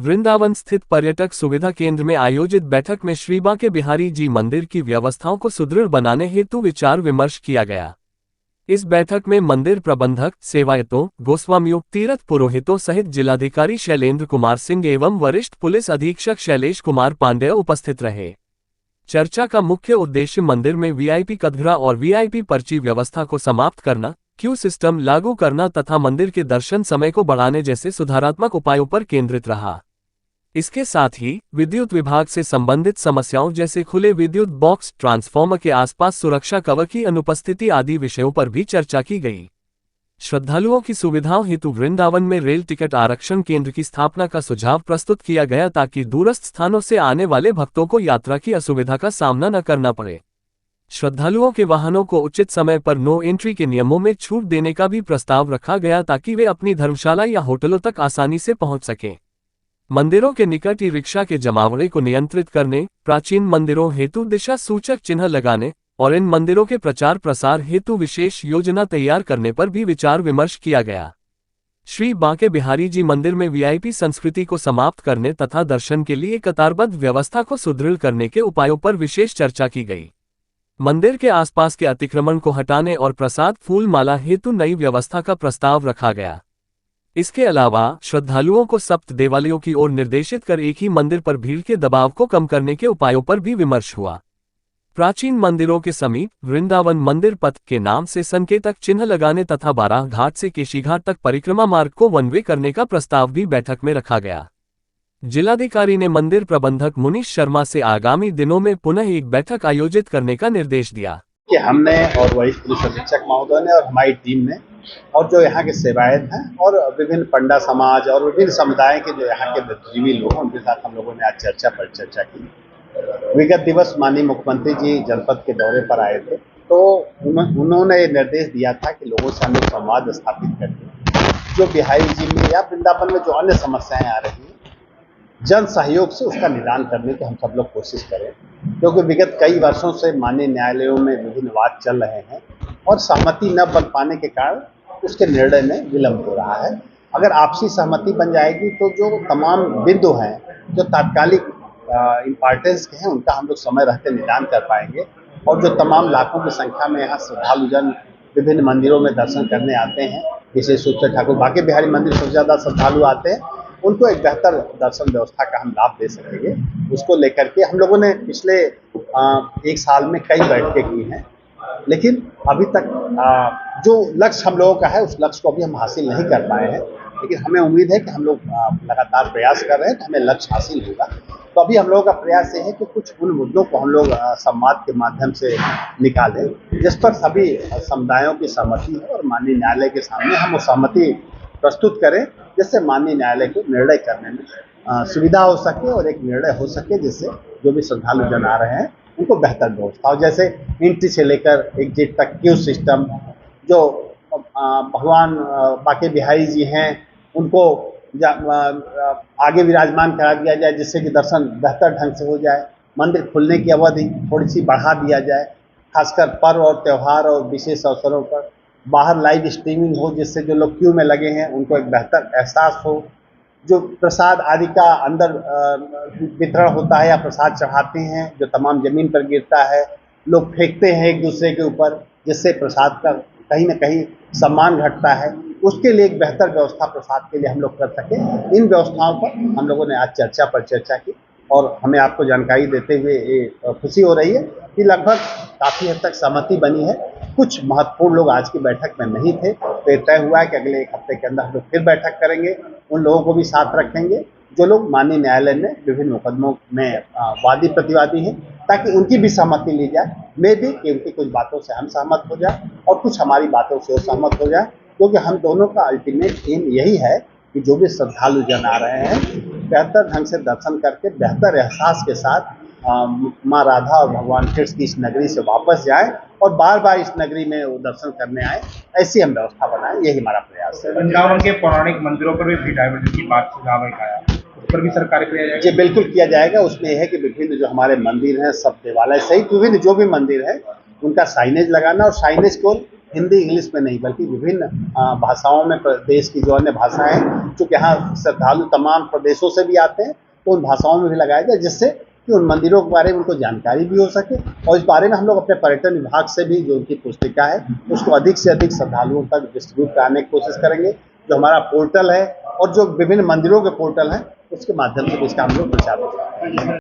वृंदावन स्थित पर्यटक सुविधा केंद्र में आयोजित बैठक में श्री बांके बिहारी जी मंदिर की व्यवस्थाओं को सुदृढ़ बनाने हेतु विचार विमर्श किया गया। इस बैठक में मंदिर प्रबंधक, सेवायतों, गोस्वामियों, तीर्थ पुरोहितों सहित जिलाधिकारी शैलेंद्र कुमार सिंह एवं वरिष्ठ पुलिस अधीक्षक शैलेश कुमार पांडेय उपस्थित रहे। चर्चा का मुख्य उद्देश्य मंदिर में वीआईपी कटघरा और वीआईपी पर्ची व्यवस्था को समाप्त करना, क्यू सिस्टम लागू करना तथा मंदिर के दर्शन समय को बढ़ाने जैसे सुधारात्मक उपायों पर केंद्रित रहा। इसके साथ ही विद्युत विभाग से संबंधित समस्याओं जैसे खुले विद्युत बॉक्स, ट्रांसफार्मर के आसपास सुरक्षा कवर की अनुपस्थिति आदि विषयों पर भी चर्चा की गई। श्रद्धालुओं की सुविधाओं हेतु वृंदावन में रेल टिकट आरक्षण केंद्र की स्थापना का सुझाव प्रस्तुत किया गया ताकि दूरस्थ स्थानों से आने वाले भक्तों को यात्रा की असुविधा का सामना न करना पड़े। श्रद्धालुओं के वाहनों को उचित समय पर नो एंट्री के नियमों में छूट देने का भी प्रस्ताव रखा गया ताकि वे अपनी धर्मशाला या होटलों तक आसानी से पहुंच सकें। मंदिरों के निकट ई रिक्शा के जमावड़े को नियंत्रित करने, प्राचीन मंदिरों हेतु दिशा सूचक चिन्ह लगाने और इन मंदिरों के प्रचार प्रसार हेतु विशेष योजना तैयार करने पर भी विचार विमर्श किया गया। श्री बांके बिहारी जी मंदिर में वीआईपी संस्कृति को समाप्त करने तथा दर्शन के लिए कतारबद्ध व्यवस्था को सुदृढ़ करने के उपायों पर विशेष चर्चा की गई। मंदिर के आसपास के अतिक्रमण को हटाने और प्रसाद फूल माला हेतु नई व्यवस्था का प्रस्ताव रखा गया। इसके अलावा श्रद्धालुओं को सप्त देवालयों की ओर निर्देशित कर एक ही मंदिर पर भीड़ के दबाव को कम करने के उपायों पर भी विमर्श हुआ। प्राचीन मंदिरों के समीप वृंदावन मंदिर पथ के नाम से संकेतक चिन्ह लगाने तथा बाराह घाट से केशीघाट तक परिक्रमा मार्ग को वन वे करने का प्रस्ताव भी बैठक में रखा गया। जिलाधिकारी ने मंदिर प्रबंधक मुनीश शर्मा से आगामी दिनों में पुनः एक बैठक आयोजित करने का निर्देश दिया कि हमने और वरिष्ठ पुलिस अधीक्षक महोदय ने और हमारी टीम ने और जो यहाँ के सेवायत हैं और विभिन्न पंडा समाज और विभिन्न समुदाय के जो यहाँ के बुद्धिजीवी लोग हैं उनके साथ हम लोगों ने आज चर्चा की। विगत दिवस माननीय मुख्यमंत्री जी जनपद के दौरे पर आए थे, तो उन्होंने निर्देश दिया था कि लोगों से हम लोग संवाद स्थापित करके जो बिहारी जी में या वृंदावन में जो अन्य समस्याएं आ रही हैं, जन सहयोग से उसका निदान करने की हम सब लोग कोशिश करें, क्योंकि विगत कई वर्षों से माननीय न्यायालयों में विभिन्न वाद चल रहे हैं और सहमति न बन पाने के कारण उसके निर्णय में विलंब हो रहा है। अगर आपसी सहमति बन जाएगी तो जो तमाम बिंदु हैं जो तात्कालिक इम्पॉर्टेंस के हैं उनका हम लोग समय रहते निदान कर पाएंगे और जो तमाम लाखों की संख्या में यहाँ श्रद्धालुजन विभिन्न मंदिरों में दर्शन करने आते हैं, विशेष रूप से ठाकुर बांके बिहारी मंदिर सबसे ज़्यादा श्रद्धालु आते हैं, उनको एक बेहतर दर्शन व्यवस्था का हम लाभ दे सकेंगे। उसको लेकर के हम लोगों ने पिछले एक साल में कई बैठकें की हैं, लेकिन अभी तक जो लक्ष्य हम लोगों का है उस लक्ष्य को अभी हम हासिल नहीं कर पाए हैं, लेकिन हमें उम्मीद है कि हम लोग लगातार प्रयास कर रहे हैं तो हमें लक्ष्य हासिल होगा। तो अभी हम लोगों का प्रयास ये है कि कुछ उन मुद्दों को हम लोग संवाद के माध्यम से निकालें जिस पर सभी समुदायों की सहमति है और माननीय न्यायालय के सामने हम वो सहमति प्रस्तुत करें, जिससे माननीय न्यायालय को निर्णय करने में सुविधा हो सके और एक निर्णय हो सके जिससे जो भी श्रद्धालु जन आ रहे हैं उनको बेहतर व्यवस्था हो। जैसे एंट्री से लेकर एग्जिट तक क्यू सिस्टम, जो भगवान बांके बिहारी जी हैं उनको आगे विराजमान करा दिया जाए जिससे कि दर्शन बेहतर ढंग से हो जाए। मंदिर खुलने की अवधि थोड़ी सी बढ़ा दिया जाए, खासकर पर्व और त्यौहार और विशेष अवसरों पर बाहर लाइव स्ट्रीमिंग हो जिससे जो लोग क्यू में लगे हैं उनको एक बेहतर एहसास हो। जो प्रसाद आदि का अंदर वितरण होता है या प्रसाद चढ़ाते हैं जो तमाम जमीन पर गिरता है, लोग फेंकते हैं एक दूसरे के ऊपर जिससे प्रसाद का कहीं ना कहीं सम्मान घटता है, उसके लिए एक बेहतर व्यवस्था प्रसाद के लिए हम लोग कर सकें। इन व्यवस्थाओं पर हम लोगों ने आज चर्चा की और हमें आपको जानकारी देते हुए खुशी हो रही है कि लगभग काफ़ी हद तक सहमति बनी है। कुछ महत्वपूर्ण लोग आज की बैठक में नहीं थे, तो ये तय हुआ है कि अगले एक हफ्ते के अंदर हम लोग फिर बैठक करेंगे, उन लोगों को भी साथ रखेंगे जो लोग माननीय न्यायालय में विभिन्न मुकदमों में वादी प्रतिवादी हैं, ताकि उनकी भी सहमति ली जाए। मे भी कि उनकी कुछ बातों से हम सहमत हो जाए और कुछ हमारी बातों से वो सहमत हो जाए, क्योंकि हम दोनों का अल्टीमेट एम यही है कि जो भी श्रद्धालु जन आ रहे हैं बेहतर ढंग से दर्शन करके बेहतर एहसास के साथ माँ राधा और भगवान कृष्ण की इस नगरी से वापस जाए और बार बार इस नगरी में वो दर्शन करने आए, ऐसी हम व्यवस्था बनाएं, यही हमारा प्रयास है। वृंदावन के पौराणिक मंदिरों पर भी डाइवर्जन की बात सुझाव आया, उस पर भी सर कार्य किया जाएगा? जी बिल्कुल किया जाएगा। उसमें यह है कि विभिन्न जो हमारे मंदिर हैं, सब देवालय सहित विभिन्न जो भी मंदिर है उनका साइनेज लगाना और साइनेज को हिंदी इंग्लिश में नहीं बल्कि विभिन्न भाषाओं में देश की जो अन्य भाषाएं हैं, चूँकि यहाँ श्रद्धालु तमाम प्रदेशों से भी आते हैं, तो उन भाषाओं में भी लगाया जाए, जिससे कि उन मंदिरों के बारे में उनको जानकारी भी हो सके। और इस बारे में हम लोग अपने पर्यटन विभाग से भी जो उनकी पुस्तिका है उसको अधिक से अधिक श्रद्धालुओं तक डिस्ट्रीब्यूट कराने की कोशिश करेंगे। जो हमारा पोर्टल है और जो विभिन्न मंदिरों के पोर्टल हैं उसके माध्यम से भी इसका हम लोग प्रचार करेंगे।